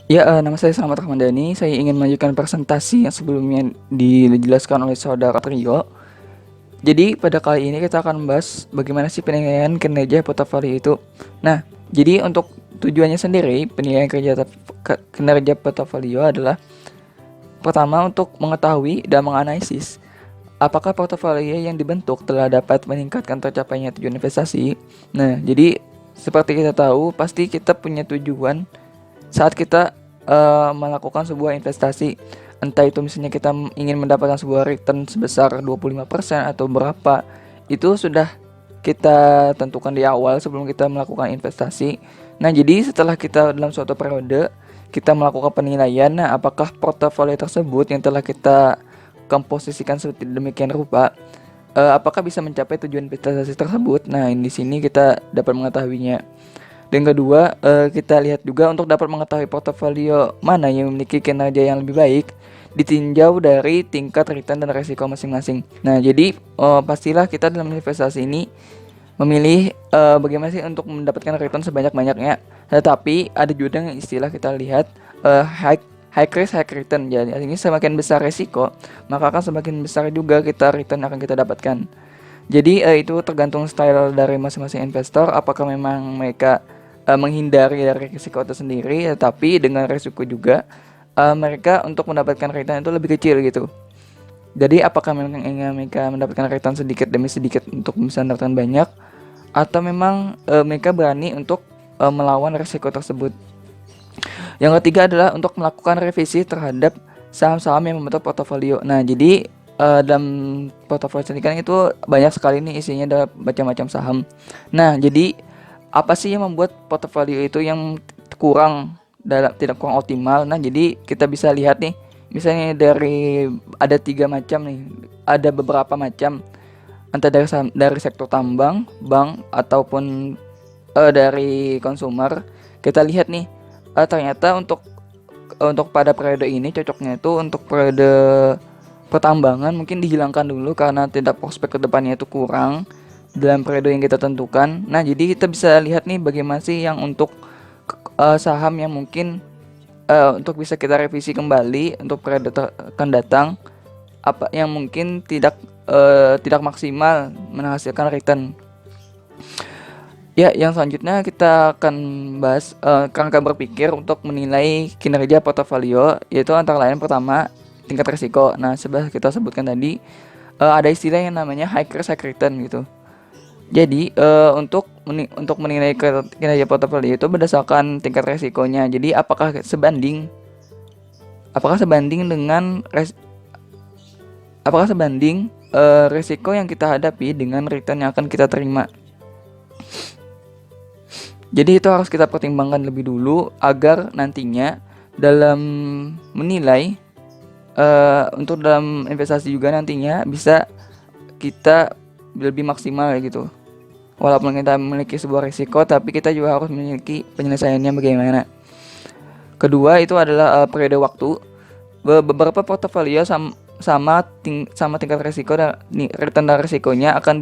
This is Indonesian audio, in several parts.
Ya, nama saya Selamat Rahmadani. Saya ingin melanjutkan presentasi yang sebelumnya dijelaskan oleh saudara Trio. Jadi pada kali ini kita akan membahas bagaimana sih penilaian kinerja portofolio itu. Nah, jadi untuk tujuannya sendiri penilaian kinerja portofolio adalah pertama untuk mengetahui dan menganalisis apakah portofolio yang dibentuk telah dapat meningkatkan tercapainya tujuan investasi. Nah, jadi seperti kita tahu pasti kita punya tujuan saat kita melakukan sebuah investasi, entah itu misalnya kita ingin mendapatkan sebuah return sebesar 25% atau berapa, itu sudah kita tentukan di awal sebelum kita melakukan investasi. Nah, jadi setelah kita dalam suatu periode kita melakukan penilaian, nah apakah portofolio tersebut yang telah kita komposisikan sedemikian rupa, apakah bisa mencapai tujuan investasi tersebut. Nah, di sini kita dapat mengetahuinya. Dan kedua, kita lihat juga untuk dapat mengetahui portofolio mana yang memiliki kinerja yang lebih baik ditinjau dari tingkat return dan resiko masing-masing. Nah, jadi pastilah kita dalam investasi ini memilih bagaimana sih untuk mendapatkan return sebanyak-banyaknya. Tetapi ada juga yang istilah kita lihat high risk high return. Jadi ini semakin besar resiko, maka akan semakin besar juga kita return akan kita dapatkan. Jadi itu tergantung style dari masing-masing investor, apakah memang mereka menghindari dari risiko itu sendiri, tapi dengan risiko juga mereka untuk mendapatkan return itu lebih kecil gitu. Jadi apakah memang ingin mereka mendapatkan return sedikit demi sedikit untuk bisa mendapatkan banyak, atau memang mereka berani untuk melawan risiko tersebut. Yang ketiga adalah untuk melakukan revisi terhadap saham-saham yang membentuk portofolio. Nah, jadi dalam portofolio sendiri kan itu banyak sekali nih isinya ada macam-macam saham. Nah, jadi apa sih yang membuat portofolio itu yang tidak kurang optimal? Nah, jadi kita bisa lihat nih, misalnya dari ada 3 macam nih, ada beberapa macam, entah dari sektor tambang, bank ataupun dari konsumer. Kita lihat nih, ternyata untuk pada periode ini cocoknya itu untuk periode pertambangan mungkin dihilangkan dulu karena tidak prospek kedepannya itu kurang dalam periode yang kita tentukan. Nah, jadi kita bisa lihat nih bagaimana sih yang untuk saham yang mungkin untuk bisa kita revisi kembali untuk periode akan datang, apa yang mungkin tidak maksimal menghasilkan return. Ya, yang selanjutnya kita akan bahas kerangka berpikir untuk menilai kinerja portofolio, yaitu antara lain pertama tingkat risiko. Nah, setelah kita sebutkan tadi ada istilah yang namanya high risk high return gitu. Jadi untuk menilai kinerja portofolio itu berdasarkan tingkat risikonya. Jadi apakah sebanding risiko yang kita hadapi dengan return yang akan kita terima. Jadi itu harus kita pertimbangkan lebih dulu agar nantinya dalam menilai untuk dalam investasi juga nantinya bisa kita lebih maksimal gitu. Walaupun kita memiliki sebuah risiko, tapi kita juga harus memiliki penyelesaiannya bagaimana. Kedua itu adalah periode waktu. Beberapa portofolio sama tingkat risiko dan return dan risikonya akan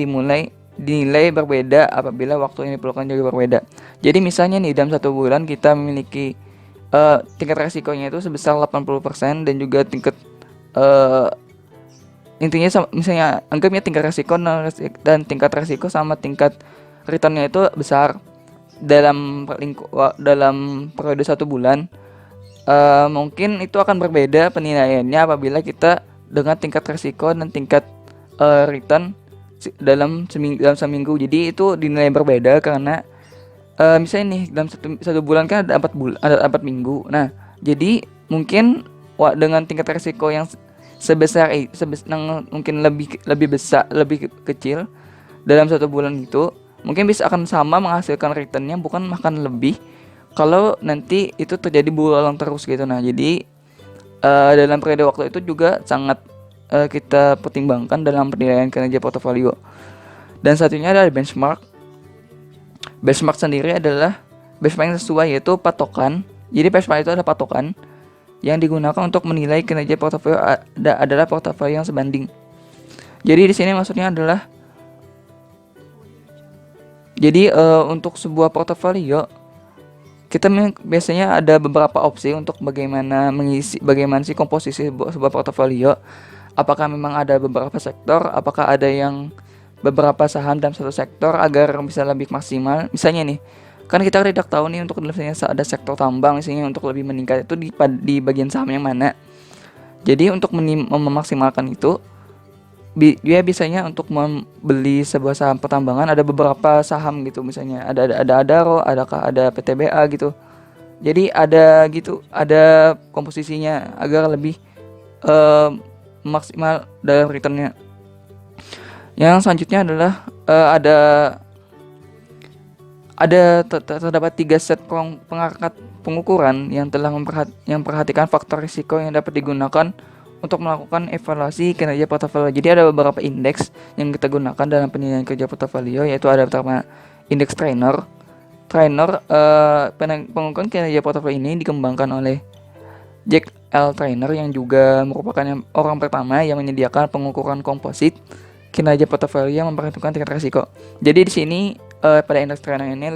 dinilai berbeda apabila waktu yang diperlukan juga berbeda. Jadi misalnya nih dalam 1 bulan kita memiliki tingkat resikonya itu sebesar 80% dan juga tingkat intinya misalnya anggapnya tingkat resiko dan tingkat resiko sama tingkat returnnya itu besar dalam periode 1 bulan. Mungkin itu akan berbeda penilaiannya apabila kita dengan tingkat resiko dan tingkat return dalam seminggu. Jadi itu dinilai berbeda karena misalnya nih dalam satu bulan kan ada 4 minggu. Nah, jadi mungkin dengan tingkat resiko yang mungkin lebih besar, lebih kecil dalam 1 bulan itu, mungkin bisa akan sama menghasilkan returnnya, bukan makan lebih kalau nanti itu terjadi berulang terus gitu. Nah, jadi dalam periode waktu itu juga sangat kita pertimbangkan dalam penilaian kinerja portofolio. Dan satunya adalah benchmark. Benchmark sendiri adalah benchmark yang sesuai, yaitu patokan. Jadi benchmark itu adalah patokan yang digunakan untuk menilai kinerja portofolio adalah portofolio yang sebanding. Jadi di sini maksudnya adalah untuk sebuah portofolio biasanya ada beberapa opsi untuk bagaimana sih komposisi sebuah portofolio. Apakah memang ada beberapa sektor, apakah ada yang beberapa saham dalam satu sektor agar bisa lebih maksimal. Misalnya nih, kan kita tidak tahu nih untuk misalnya ada sektor tambang misalnya untuk lebih meningkat itu di bagian saham yang mana. Jadi untuk memaksimalkan itu dia biasanya untuk membeli sebuah saham pertambangan ada beberapa saham gitu, misalnya ada Adaro, ada PTBA gitu. Jadi ada komposisinya agar lebih maksimal dalam returnnya. Yang selanjutnya adalah terdapat 3 set pengangkat pengukuran yang telah memperhatikan faktor risiko yang dapat digunakan untuk melakukan evaluasi kinerja portofolio. Jadi ada beberapa indeks yang kita gunakan dalam penilaian kerja portofolio, yaitu ada pertama indeks Trainer. Pengukuran kinerja portofolio ini dikembangkan oleh Jack L. Trainer yang juga merupakan orang pertama yang menyediakan pengukuran komposit kinerja portofolio yang memperhitungkan tingkat risiko. Jadi di sini pada indeks Trainer ini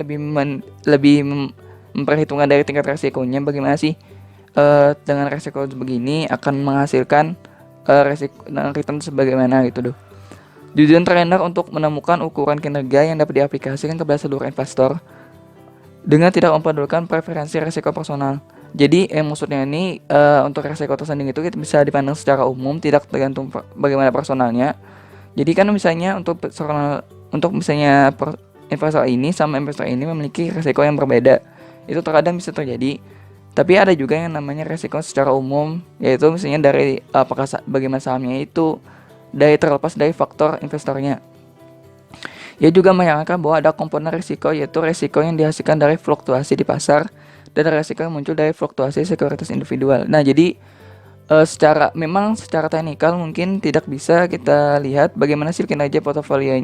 lebih memperhitungkan dari tingkat risikonya, bagaimana sih dengan resiko begini akan menghasilkan resiko dan return sebagaimana gitu doh. Tujuan Trainer untuk menemukan ukuran kinerja yang dapat diaplikasikan kepada seluruh investor dengan tidak mempedulikan preferensi resiko personal. Jadi maksudnya ini untuk resiko tersendiri itu kita bisa dipandang secara umum, tidak tergantung bagaimana personalnya. Jadi kan misalnya untuk misalnya investor ini sama investor ini memiliki resiko yang berbeda, itu terkadang bisa terjadi. Tapi ada juga yang namanya resiko secara umum, yaitu misalnya dari bagaimana sahamnya itu terlepas dari faktor investornya. Ia juga menyangka bahwa ada komponen risiko, yaitu risiko yang dihasilkan dari fluktuasi di pasar dan risiko yang muncul dari fluktuasi sekuritas individual. Nah, jadi secara teknikal mungkin tidak bisa kita lihat bagaimana sih kinerja portofolio.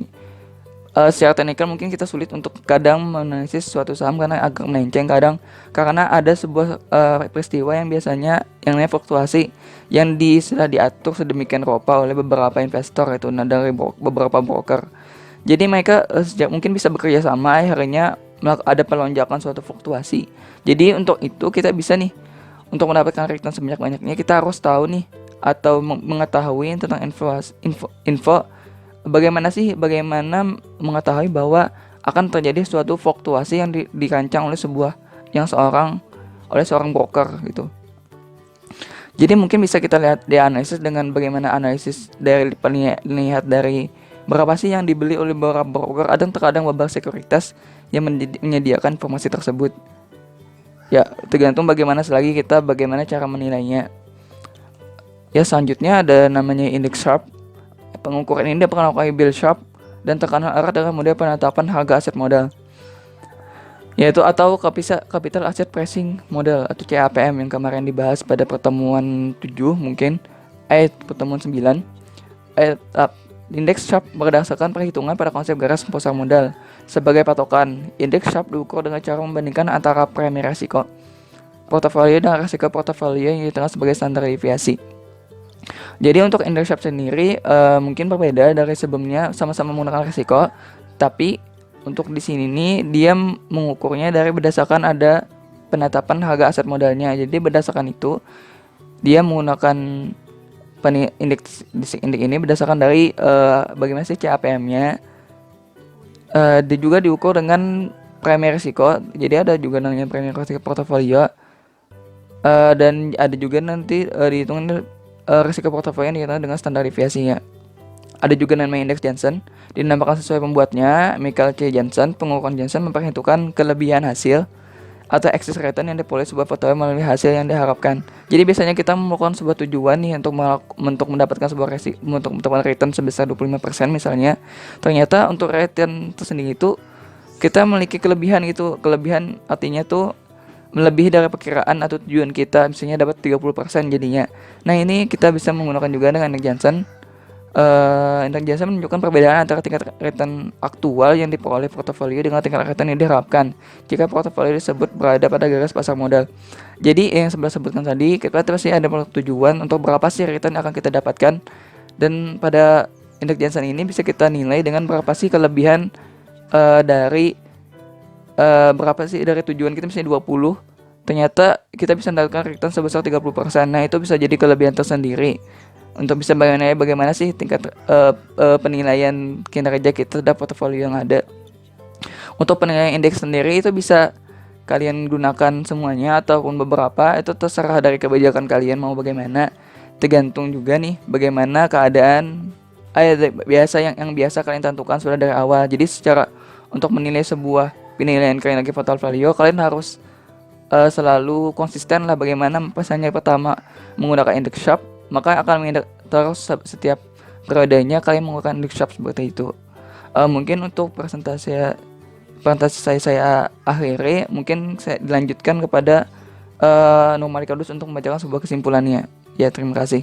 Secara teknikal mungkin kita sulit untuk kadang menanalisis suatu saham karena agak melenceng kadang, karena ada sebuah peristiwa yang biasanya yang namanya fluktuasi yang diatur sedemikian rupa oleh beberapa investor itu, dari beberapa broker. Jadi mereka mungkin bisa bekerja sama, akhirnya ada pelonjakan suatu fluktuasi. Jadi untuk itu kita bisa nih, untuk mendapatkan return sebanyak-banyaknya kita harus tahu nih atau mengetahui tentang info bagaimana mengetahui bahwa akan terjadi suatu fluktuasi yang dirancang oleh seorang broker gitu. Jadi mungkin bisa kita lihat dianalisis dengan bagaimana analisis lihat dari berapa sih yang dibeli oleh beberapa broker. Ada terkadang beberapa sekuritas yang menyediakan informasi tersebut. Ya, tergantung bagaimana cara menilainya. Ya, selanjutnya ada namanya indeks Sharpe. Pengukuran ini dipengaruhi Bill Sharpe dan tekanan erat dengan model penetapan harga aset modal, yaitu atau Capital Asset Pricing Model atau CAPM yang kemarin dibahas pada pertemuan 9. Indeks Sharpe berdasarkan perhitungan pada konsep garis pasar modal. Sebagai patokan, indeks Sharpe diukur dengan cara membandingkan antara premi risiko portofolio dan risiko portofolio yang ditentukan sebagai standar deviasi. Jadi untuk indeks Sharpe sendiri mungkin berbeda dari sebelumnya, sama-sama menggunakan risiko, tapi untuk di sini nih dia mengukurnya berdasarkan ada penetapan harga aset modalnya. Jadi berdasarkan itu dia menggunakan indeks ini berdasarkan dari bagaimana sih CAPM-nya. Dia juga diukur dengan premi risiko. Jadi ada juga namanya premi risiko portofolio. Dan ada juga nanti dihitung risiko portofolio yang dihitung dengan standar deviasinya. Ada juga namanya indeks Jensen, dinamakan sesuai pembuatnya, Michael C. Jensen. Pengukuran Jensen memperhitungkan kelebihan hasil atau excess return yang diperoleh sebuah portofolio melalui hasil yang diharapkan. Jadi biasanya kita melakukan sebuah tujuan nih untuk mendapatkan sebuah return sebesar 25% misalnya. Ternyata untuk return tersendiri itu kita memiliki kelebihan gitu. Kelebihan artinya tuh melebihi dari perkiraan atau tujuan kita, misalnya dapat 30% jadinya. Nah, ini kita bisa menggunakan juga dengan indeks Jensen. Indeks Jensen menunjukkan perbedaan antara tingkat return aktual yang diperoleh portofolio dengan tingkat return yang diharapkan jika portofolio tersebut berada pada garis pasar modal. Jadi yang sebutkan tadi, kita pasti ada tujuan untuk berapa sih return yang akan kita dapatkan, dan pada indeks Jensen ini bisa kita nilai dengan berapa sih kelebihan dari berapa sih dari tujuan kita misalnya 20, ternyata kita bisa mendapatkan return sebesar 30%. Nah, itu bisa jadi kelebihan tersendiri untuk bisa bagaimana sih tingkat penilaian kinerja kita terhadap portofolio yang ada. Untuk penilaian indeks sendiri itu bisa kalian gunakan semuanya ataupun beberapa, itu terserah dari kebijakan kalian mau bagaimana. Tergantung juga nih bagaimana keadaan biasa yang biasa kalian tentukan sudah dari awal. Jadi secara untuk menilai sebuah penilaian kalian lagi portofolio, kalian harus selalu konsisten lah bagaimana pesannya. Pertama menggunakan index sharp, maka akan terus setiap periodenya kalian menggunakan index sharp seperti itu. Mungkin untuk presentasi saya akhiri, mungkin saya dilanjutkan kepada Nurmali Kardus untuk membacakan sebuah kesimpulannya. Ya, terima kasih.